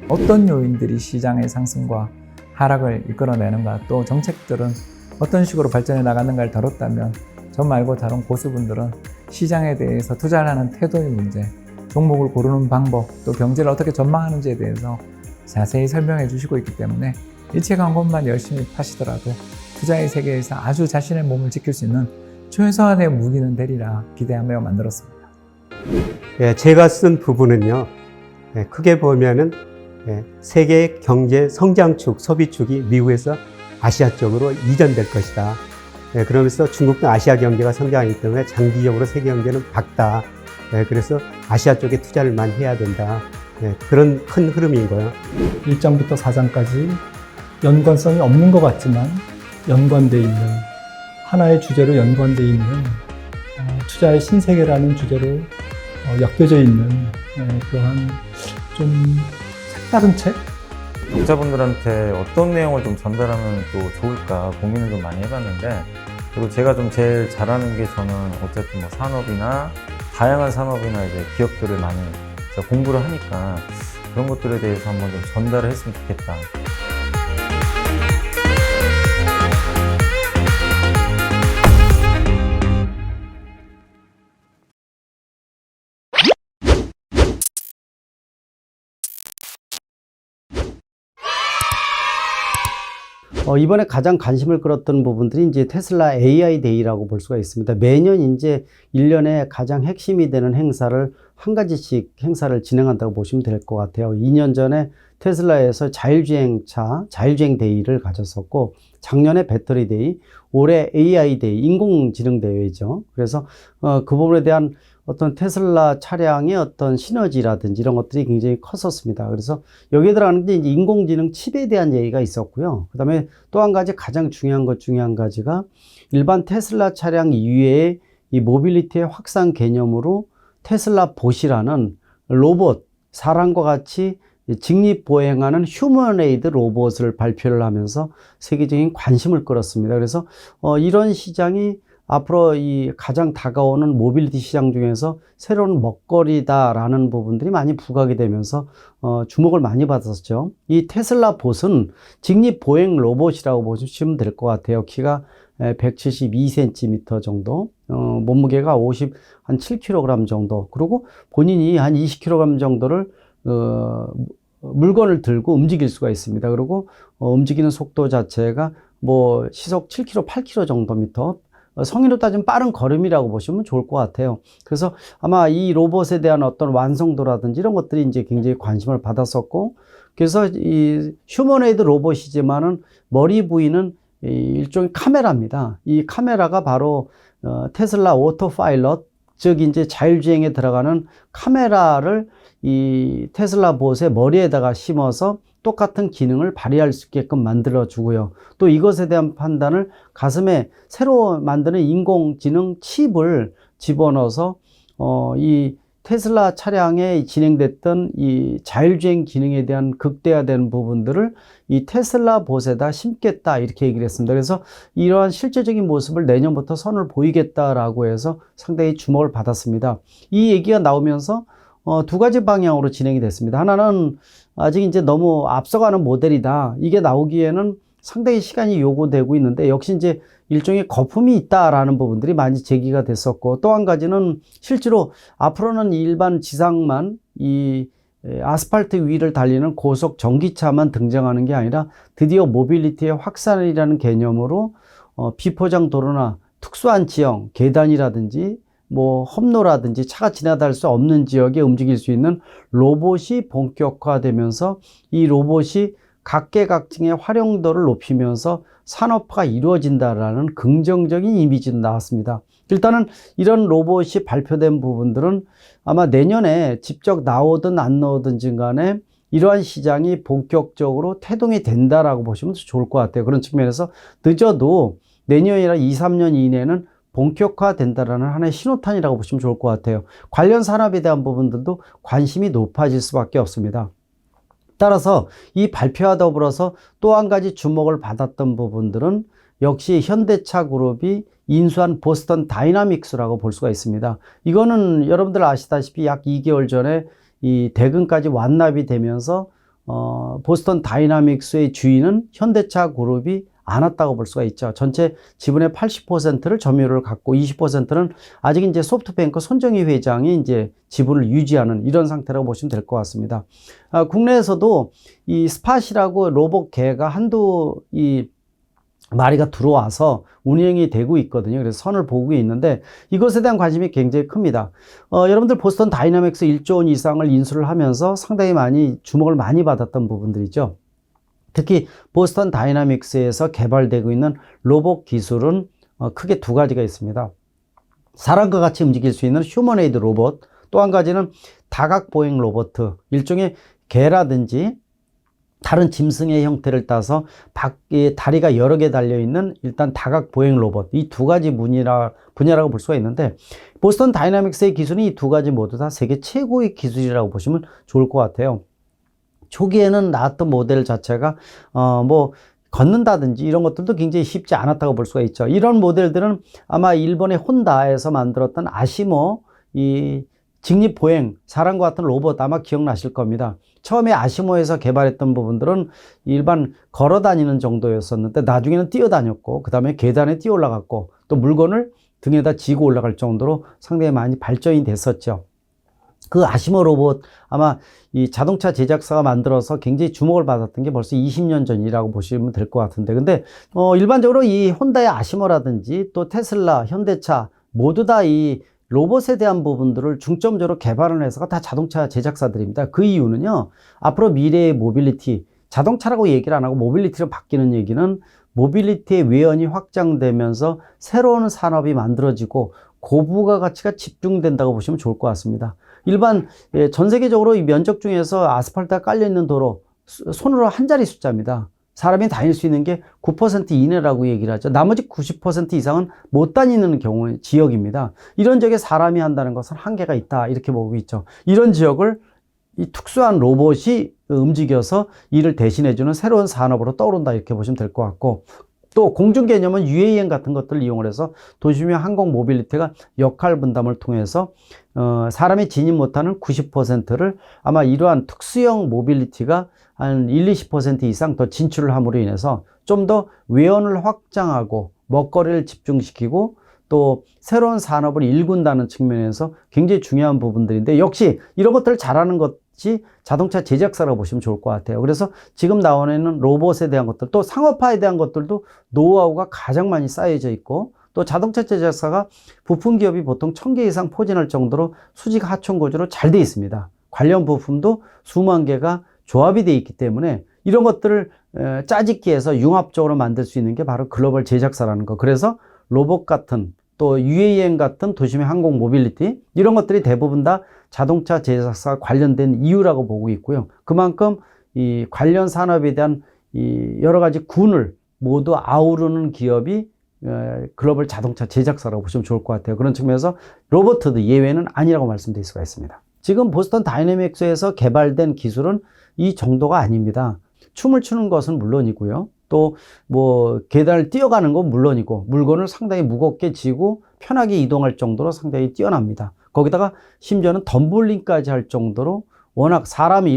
어떤 요인들이 시장의 상승과 하락을 이끌어내는가, 또 정책들은 어떤 식으로 발전해 나가는가를 다뤘다면 저 말고 다른 고수분들은 시장에 대해서 투자를 하는 태도의 문제, 종목을 고르는 방법, 또 경제를 어떻게 전망하는지에 대해서 자세히 설명해 주시고 있기 때문에 이 책 한 권만 열심히 파시더라도 투자의 세계에서 아주 자신의 몸을 지킬 수 있는 최소한의 무기는 되리라 기대하며 만들었습니다. 제가 쓴 부분은요, 크게 보면은 세계의 경제 성장축, 소비축이 미국에서 아시아 쪽으로 이전될 것이다. 그러면서 중국도 아시아 경제가 성장하기 때문에 장기적으로 세계 경제는 밝다. 그래서 아시아 쪽에 투자를 많이 해야 된다. 그런 큰 흐름인 거예요. 1장부터 4장까지 연관성이 없는 것 같지만 연관되어 있는, 하나의 주제로 연관되어 있는 투자의 신세계라는 주제로 엮여져 있는 그러한 좀 색다른 책? 독자분들한테 어떤 내용을 좀 전달하면 또 좋을까 고민을 좀 많이 해봤는데, 그리고 제가 좀 제일 잘하는 게, 저는 어쨌든 뭐 산업이나 다양한 산업이나 이제 기업들을 많이 제가 공부를 하니까 그런 것들에 대해서 한번 좀 전달을 했으면 좋겠다. 이번에 가장 관심을 끌었던 부분들이 이제 테슬라 AI 데이라고 볼 수가 있습니다. 매년 이제 1년에 가장 핵심이 되는 행사를 한 가지씩 행사를 진행한다고 보시면 될 것 같아요. 2년 전에 테슬라에서 자율주행 데이를 가졌었고, 작년에 배터리 데이, 올해 AI 데이, 인공지능 대회죠. 그래서 그 부분에 대한 어떤 테슬라 차량의 어떤 시너지라든지 이런 것들이 굉장히 컸었습니다. 그래서 여기에 들어가는 게 이제 인공지능 칩에 대한 얘기가 있었고요. 그 다음에 또 한 가지 가장 중요한 것 중에 한 가지가 일반 테슬라 차량 이외에 이 모빌리티의 확산 개념으로 테슬라 봇이라는 로봇, 사람과 같이 직립보행하는 휴머네이드 로봇을 발표를 하면서 세계적인 관심을 끌었습니다. 그래서 이런 시장이 앞으로 이 가장 다가오는 모빌리티 시장 중에서 새로운 먹거리다라는 부분들이 많이 부각이 되면서 주목을 많이 받았죠. 이 테슬라 봇은 직립보행 로봇이라고 보시면 될 것 같아요. 키가 172cm 정도, 몸무게가 한 7kg 정도, 그리고 본인이 한 20kg 정도를 물건을 들고 움직일 수가 있습니다. 그리고 움직이는 속도 자체가 뭐 시속 7km, 8km 정도미터, 성인으로 따지면 빠른 걸음이라고 보시면 좋을 것 같아요. 그래서 아마 이 로봇에 대한 어떤 완성도라든지 이런 것들이 이제 굉장히 관심을 받았었고, 그래서 이 휴머노이드 로봇이지만은 머리 부위는 일종의 카메라입니다. 이 카메라가 바로 테슬라 오토파일럿, 즉 이제 자율주행에 들어가는 카메라를 이 테슬라 봇의 머리에다가 심어서 똑같은 기능을 발휘할 수 있게끔 만들어 주고요. 또 이것에 대한 판단을 가슴에 새로 만드는 인공지능 칩을 집어넣어서 이 테슬라 차량에 진행됐던 이 자율주행 기능에 대한 극대화된 부분들을 이 테슬라 봇에다 심겠다, 이렇게 얘기를 했습니다. 그래서 이러한 실제적인 모습을 내년부터 선을 보이겠다라고 해서 상당히 주목을 받았습니다. 이 얘기가 나오면서 두 가지 방향으로 진행이 됐습니다. 하나는 아직 이제 너무 앞서가는 모델이다, 이게 나오기에는 상당히 시간이 요구되고 있는데, 역시 이제 일종의 거품이 있다라는 부분들이 많이 제기가 됐었고, 또 한 가지는 실제로 앞으로는 일반 지상만 이 아스팔트 위를 달리는 고속 전기차만 등장하는 게 아니라 드디어 모빌리티의 확산이라는 개념으로 비포장 도로나 특수한 지형, 계단이라든지 뭐 험로라든지 차가 지나다닐 수 없는 지역에 움직일 수 있는 로봇이 본격화되면서 이 로봇이 각계각층의 활용도를 높이면서 산업화가 이루어진다라는 긍정적인 이미지도 나왔습니다. 일단은 이런 로봇이 발표된 부분들은 아마 내년에 직접 나오든 안 나오든지 간에 이러한 시장이 본격적으로 태동이 된다라고 보시면 좋을 것 같아요. 그런 측면에서 늦어도 내년이나 2, 3년 이내는 본격화된다라는 하나의 신호탄이라고 보시면 좋을 것 같아요. 관련 산업에 대한 부분들도 관심이 높아질 수밖에 없습니다. 따라서 이 발표와 더불어서 또 한 가지 주목을 받았던 부분들은 역시 현대차 그룹이 인수한 보스턴 다이나믹스라고 볼 수가 있습니다. 이거는 여러분들 아시다시피 약 2개월 전에 이 대금까지 완납이 되면서 보스턴 다이나믹스의 주인은 현대차 그룹이 않았다고 볼 수가 있죠. 전체 지분의 80%를 점유율을 갖고 20%는 아직 이제 소프트뱅크 손정희 회장이 이제 지분을 유지하는 이런 상태라고 보시면 될 것 같습니다. 국내에서도 이 스팟이라고 로봇계가 한두 마리가 들어와서 운영이 되고 있거든요. 그래서 선을 보고 있는데 이것에 대한 관심이 굉장히 큽니다. 여러분들 보스턴 다이나믹스 1조 원 이상을 인수를 하면서 상당히 많이 주목을 많이 받았던 부분들이죠. 특히 보스턴 다이나믹스에서 개발되고 있는 로봇 기술은 크게 두 가지가 있습니다. 사람과 같이 움직일 수 있는 휴머네이드 로봇, 또 한 가지는 다각 보행 로봇, 일종의 개라든지 다른 짐승의 형태를 따서 밖에 다리가 여러 개 달려있는 일단 다각 보행 로봇, 이 두 가지 분야라고 볼 수가 있는데 보스턴 다이나믹스의 기술은 이 두 가지 모두 다 세계 최고의 기술이라고 보시면 좋을 것 같아요. 초기에는 나왔던 모델 자체가 뭐 걷는다든지 이런 것들도 굉장히 쉽지 않았다고 볼 수가 있죠. 이런 모델들은 아마 일본의 혼다에서 만들었던 아시모 이 직립보행 사람과 같은 로봇 아마 기억나실 겁니다. 처음에 아시모에서 개발했던 부분들은 일반 걸어 다니는 정도였었는데 나중에는 뛰어다녔고 그 다음에 계단에 뛰어 올라갔고 또 물건을 등에다 지고 올라갈 정도로 상당히 많이 발전이 됐었죠. 그 아시모 로봇 아마 이 자동차 제작사가 만들어서 굉장히 주목을 받았던 게 벌써 20년 전이라고 보시면 될 것 같은데 근데 일반적으로 이 혼다의 아시모라든지 또 테슬라, 현대차 모두 다 이 로봇에 대한 부분들을 중점적으로 개발하는 회사가 다 자동차 제작사들입니다. 그 이유는요, 앞으로 미래의 모빌리티, 자동차라고 얘기를 안 하고 모빌리티로 바뀌는 얘기는 모빌리티의 외연이 확장되면서 새로운 산업이 만들어지고 고부가 가치가 집중된다고 보시면 좋을 것 같습니다. 일반 전 세계적으로 이 면적 중에서 아스팔트가 깔려있는 도로 손으로 한 자리 숫자입니다. 사람이 다닐 수 있는 게 9% 이내라고 얘기를 하죠. 나머지 90% 이상은 못 다니는 경우 지역입니다. 이런 지역에 사람이 한다는 것은 한계가 있다 이렇게 보고 있죠. 이런 지역을 이 특수한 로봇이 움직여서 이를 대신해주는 새로운 산업으로 떠오른다 이렇게 보시면 될 것 같고 또 공중 개념은 UAM 같은 것들을 이용을 해서 도시명 항공 모빌리티가 역할 분담을 통해서 사람이 진입 못하는 90%를 아마 이러한 특수형 모빌리티가 한 20% 이상 더 진출을 함으로 인해서 좀 더 외연을 확장하고 먹거리를 집중시키고 또 새로운 산업을 일군다는 측면에서 굉장히 중요한 부분들인데 역시 이런 것들을 잘하는 것이 자동차 제작사라고 보시면 좋을 것 같아요. 그래서 지금 나오는 로봇에 대한 것들 또 상업화에 대한 것들도 노하우가 가장 많이 쌓여져 있고 또 자동차 제작사가 부품 기업이 보통 1000개 이상 포진할 정도로 수직 하청 구조로 잘 돼 있습니다. 관련 부품도 수만 개가 조합이 돼 있기 때문에 이런 것들을 짜집기해서 융합적으로 만들 수 있는 게 바로 글로벌 제작사라는 거. 그래서 로봇 같은 또 UAM 같은 도심의 항공 모빌리티 이런 것들이 대부분 다 자동차 제작사 관련된 이유라고 보고 있고요. 그만큼 이 관련 산업에 대한 이 여러 가지 군을 모두 아우르는 기업이 글로벌 자동차 제작사라고 보시면 좋을 것 같아요. 그런 측면에서 로버트도 예외는 아니라고 말씀드릴 수가 있습니다. 지금 보스턴 다이내믹스에서 개발된 기술은 이 정도가 아닙니다. 춤을 추는 것은 물론이고요. 또 뭐 계단을 뛰어가는 건 물론이고 물건을 상당히 무겁게 지고 편하게 이동할 정도로 상당히 뛰어납니다. 거기다가 심지어는 덤블링까지 할 정도로 워낙 사람이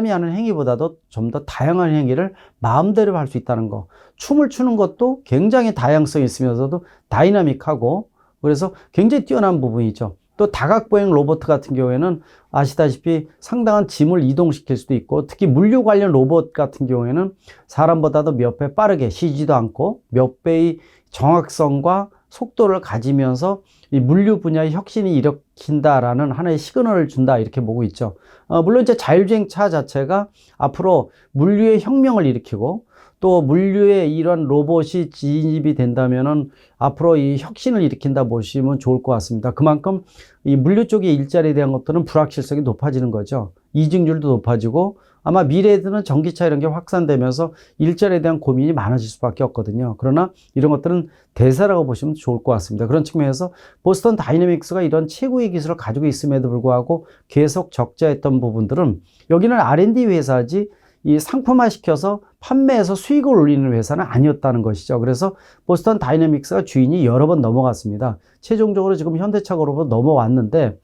하는 행위보다도 좀 더 다양한 행위를 마음대로 할 수 있다는 거. 춤을 추는 것도 굉장히 다양성이 있으면서도 다이나믹하고 그래서 굉장히 뛰어난 부분이죠. 또 다각보행 로봇 같은 경우에는 아시다시피 상당한 짐을 이동시킬 수도 있고 특히 물류 관련 로봇 같은 경우에는 사람보다도 몇 배 빠르게 쉬지도 않고 몇 배의 정확성과 속도를 가지면서 이 물류 분야의 혁신이 일으킨다라는 하나의 시그널을 준다 이렇게 보고 있죠. 물론 이제 자율주행차 자체가 앞으로 물류의 혁명을 일으키고 또 물류에 이런 로봇이 진입이 된다면은 앞으로 이 혁신을 일으킨다 보시면 좋을 것 같습니다. 그만큼 이 물류 쪽의 일자리에 대한 것들은 불확실성이 높아지는 거죠. 이직률도 높아지고 아마 미래에는 전기차 이런 게 확산되면서 일자리에 대한 고민이 많아질 수밖에 없거든요. 그러나 이런 것들은 대세라고 보시면 좋을 것 같습니다. 그런 측면에서 보스턴 다이내믹스가 이런 최고의 기술을 가지고 있음에도 불구하고 계속 적자했던 부분들은 여기는 R&D 회사지 이 상품화 시켜서 판매해서 수익을 올리는 회사는 아니었다는 것이죠. 그래서 보스턴 다이내믹스가 주인이 여러 번 넘어갔습니다. 최종적으로 지금 현대차 그룹으로 넘어왔는데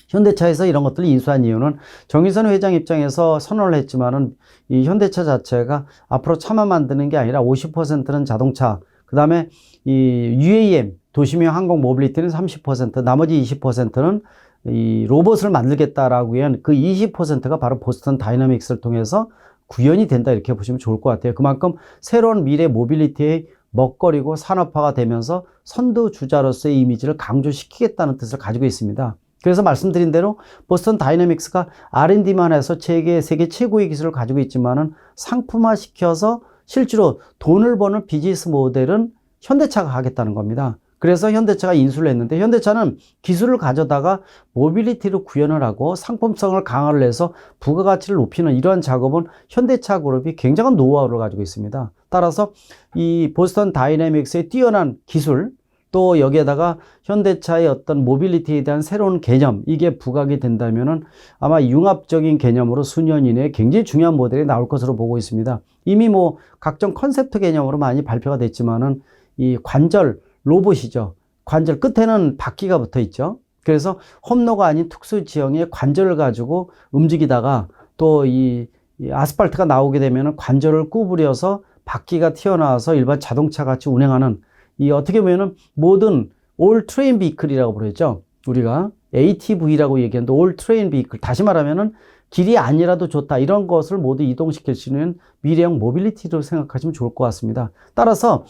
현대차에서 이런 것들을 인수한 이유는 정의선 회장 입장에서 선언을 했지만은 이 현대차 자체가 앞으로 차만 만드는 게 아니라 50%는 자동차, 그 다음에 이 UAM, 도시명 항공 모빌리티는 30%, 나머지 20%는 이 로봇을 만들겠다라고 한 그 20%가 바로 보스턴 다이나믹스를 통해서 구현이 된다, 이렇게 보시면 좋을 것 같아요. 그만큼 새로운 미래 모빌리티의 먹거리고 산업화가 되면서 선두주자로서의 이미지를 강조시키겠다는 뜻을 가지고 있습니다. 그래서 말씀드린 대로 보스턴 다이내믹스가 R&D만 해서 세계 최고의 기술을 가지고 있지만은 상품화시켜서 실제로 돈을 버는 비즈니스 모델은 현대차가 하겠다는 겁니다. 그래서 현대차가 인수를 했는데, 현대차는 기술을 가져다가 모빌리티로 구현을 하고 상품성을 강화를 해서 부가가치를 높이는 이러한 작업은 현대차 그룹이 굉장한 노하우를 가지고 있습니다. 따라서 이 보스턴 다이내믹스의 뛰어난 기술, 또 여기에다가 현대차의 어떤 모빌리티에 대한 새로운 개념, 이게 부각이 된다면은 아마 융합적인 개념으로 수년 이내에 굉장히 중요한 모델이 나올 것으로 보고 있습니다. 이미 뭐 각종 컨셉트 개념으로 많이 발표가 됐지만은 이 관절 로봇이죠. 관절 끝에는 바퀴가 붙어 있죠. 그래서 홈로가 아닌 특수 지형의 관절을 가지고 움직이다가 또 이 아스팔트가 나오게 되면은 관절을 구부려서 바퀴가 튀어나와서 일반 자동차 같이 운행하는, 이 어떻게 보면은 모든 올 트레인 비클이라고 부르죠. 우리가 ATV라고 얘기하는데 올 트레인 비클, 다시 말하면은 길이 아니라도 좋다, 이런 것을 모두 이동시킬 수 있는 미래형 모빌리티로 생각하시면 좋을 것 같습니다. 따라서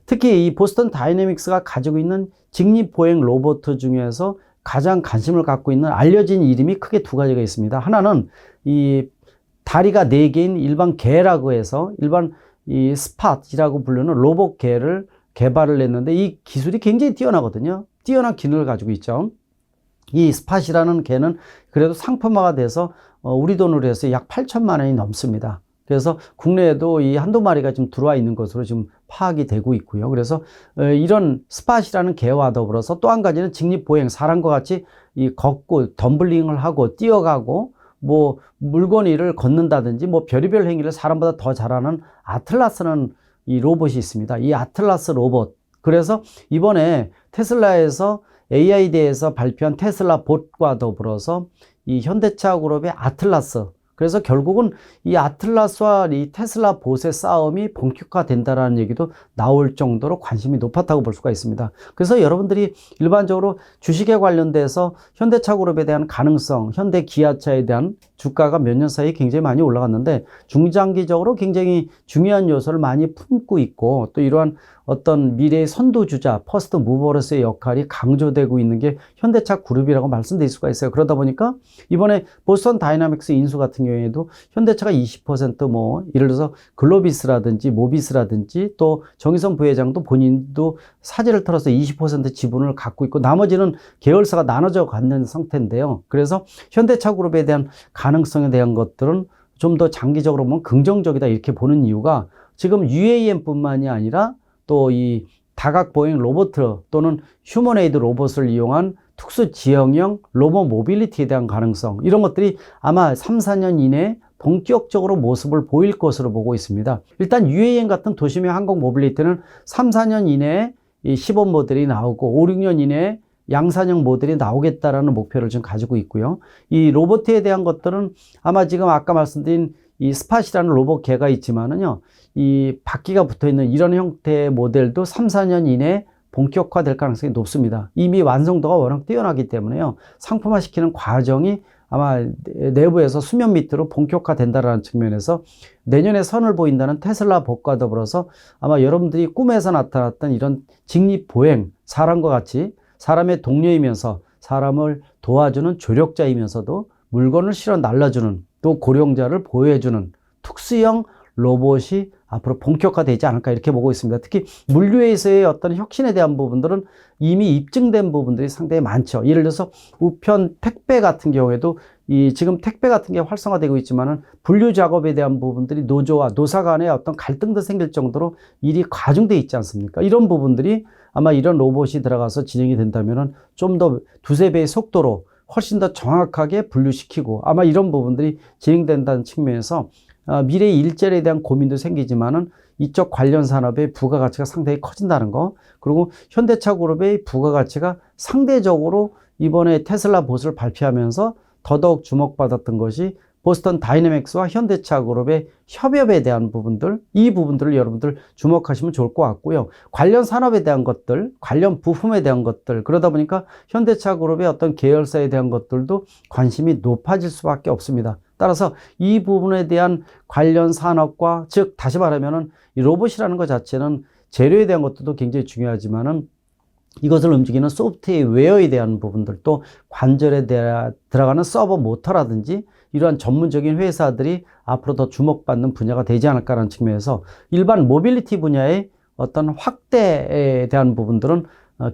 특히 이 보스턴 다이내믹스가 가지고 있는 직립보행 로봇 중에서 가장 관심을 갖고 있는 알려진 이름이 크게 두 가지가 있습니다. 하나는 이 다리가 4개인 일반 개라고 해서 일반 이 스팟이라고 부르는 로봇 개를 개발을 했는데, 이 기술이 굉장히 뛰어나거든요. 뛰어난 기능을 가지고 있죠. 이 스팟이라는 개는 그래도 상품화가 돼서 우리 돈으로 해서 약 8천만 원이 넘습니다. 그래서 국내에도 이 한두 마리가 좀 들어와 있는 것으로 지금 파악이 되고 있고요. 그래서 이런 스팟이라는 개와 더불어서 또 한 가지는 직립보행, 사람과 같이 이 걷고 덤블링을 하고 뛰어가고 뭐 물건 위를 걷는다든지 뭐 별의별 행위를 사람보다 더 잘하는 아틀라스라는 이 로봇이 있습니다. 이 아틀라스 로봇. 그래서 이번에 테슬라에서 AI대에서 발표한 테슬라 봇과 더불어서 이 현대차 그룹의 아틀라스, 그래서 결국은 이 아틀라스와 이 테슬라 봇의 싸움이 본격화된다라는 얘기도 나올 정도로 관심이 높았다고 볼 수가 있습니다. 그래서 여러분들이 일반적으로 주식에 관련돼서 현대차 그룹에 대한 가능성, 현대 기아차에 대한 주가가 몇 년 사이에 굉장히 많이 올라갔는데 중장기적으로 굉장히 중요한 요소를 많이 품고 있고, 또 이러한 어떤 미래의 선두주자, 퍼스트 무버로서의 역할이 강조되고 있는 게 현대차 그룹이라고 말씀드릴 수가 있어요. 그러다 보니까 이번에 보스턴 다이나믹스 인수 같은 경우에도 현대차가 20% 뭐 예를 들어서 글로비스라든지 모비스라든지 또 정의선 부회장도 본인도 사지를 털어서 20% 지분을 갖고 있고, 나머지는 계열사가 나눠져 갖는 상태인데요. 그래서 현대차 그룹에 대한 가능성에 대한 것들은 좀 더 장기적으로 보면 긍정적이다, 이렇게 보는 이유가 지금 UAM뿐만이 아니라 또 이 다각보행 로봇 또는 휴머네이드 로봇을 이용한 특수 지형형 로봇 모빌리티에 대한 가능성, 이런 것들이 아마 3, 4년 이내에 본격적으로 모습을 보일 것으로 보고 있습니다. 일단 UAM 같은 도시명 항공 모빌리티는 3, 4년 이내에 이 시범 모델이 나오고 5, 6년 이내에 양산형 모델이 나오겠다라는 목표를 지금 가지고 있고요. 이 로봇에 대한 것들은 아마 지금 아까 말씀드린 이 스팟이라는 로봇 개가 있지만은요, 이 바퀴가 붙어 있는 이런 형태의 모델도 3, 4년 이내에 본격화될 가능성이 높습니다. 이미 완성도가 워낙 뛰어나기 때문에요. 상품화시키는 과정이 아마 내부에서 수면 밑으로 본격화된다라는 측면에서 내년에 선을 보인다는 테슬라 봇과 더불어서 아마 여러분들이 꿈에서 나타났던 이런 직립보행, 사람과 같이 사람의 동료이면서 사람을 도와주는 조력자이면서도 물건을 실어 날라주는, 또 고령자를 보호해주는 특수형 로봇이 앞으로 본격화되지 않을까, 이렇게 보고 있습니다. 특히 물류에서의 어떤 혁신에 대한 부분들은 이미 입증된 부분들이 상당히 많죠. 예를 들어서 우편 택배 같은 경우에도 지금 택배 같은 게 활성화되고 있지만은 분류 작업에 대한 부분들이 노조와 노사 간의 어떤 갈등도 생길 정도로 일이 과중돼 있지 않습니까? 이런 부분들이 아마 이런 로봇이 들어가서 진행이 된다면은 좀 더 두세 배의 속도로 훨씬 더 정확하게 분류시키고, 아마 이런 부분들이 진행된다는 측면에서 미래의 일자리에 대한 고민도 생기지만은 이쪽 관련 산업의 부가가치가 상당히 커진다는 거, 그리고 현대차 그룹의 부가가치가 상대적으로 이번에 테슬라 봇을 발표하면서 더더욱 주목받았던 것이 보스턴 다이내믹스와 현대차 그룹의 협업에 대한 부분들, 이 부분들을 여러분들 주목하시면 좋을 것 같고요. 관련 산업에 대한 것들, 관련 부품에 대한 것들, 그러다 보니까 현대차 그룹의 어떤 계열사에 대한 것들도 관심이 높아질 수밖에 없습니다. 따라서 이 부분에 대한 관련 산업과, 즉 다시 말하면은 이 로봇이라는 것 자체는 재료에 대한 것도 굉장히 중요하지만은 이것을 움직이는 소프트웨어에 대한 부분들, 또 관절에 들어가는 서버 모터라든지 이러한 전문적인 회사들이 앞으로 더 주목받는 분야가 되지 않을까라는 측면에서 일반 모빌리티 분야의 어떤 확대에 대한 부분들은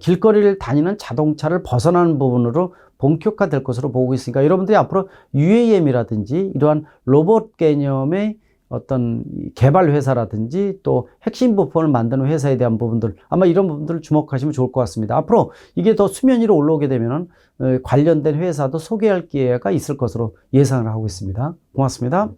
길거리를 다니는 자동차를 벗어나는 부분으로 본격화될 것으로 보고 있으니까 여러분들이 앞으로 UAM이라든지 이러한 로봇 개념의 어떤 개발 회사라든지 또 핵심 부품을 만드는 회사에 대한 부분들, 아마 이런 부분들을 주목하시면 좋을 것 같습니다. 앞으로 이게 더 수면 위로 올라오게 되면은 관련된 회사도 소개할 기회가 있을 것으로 예상을 하고 있습니다. 고맙습니다.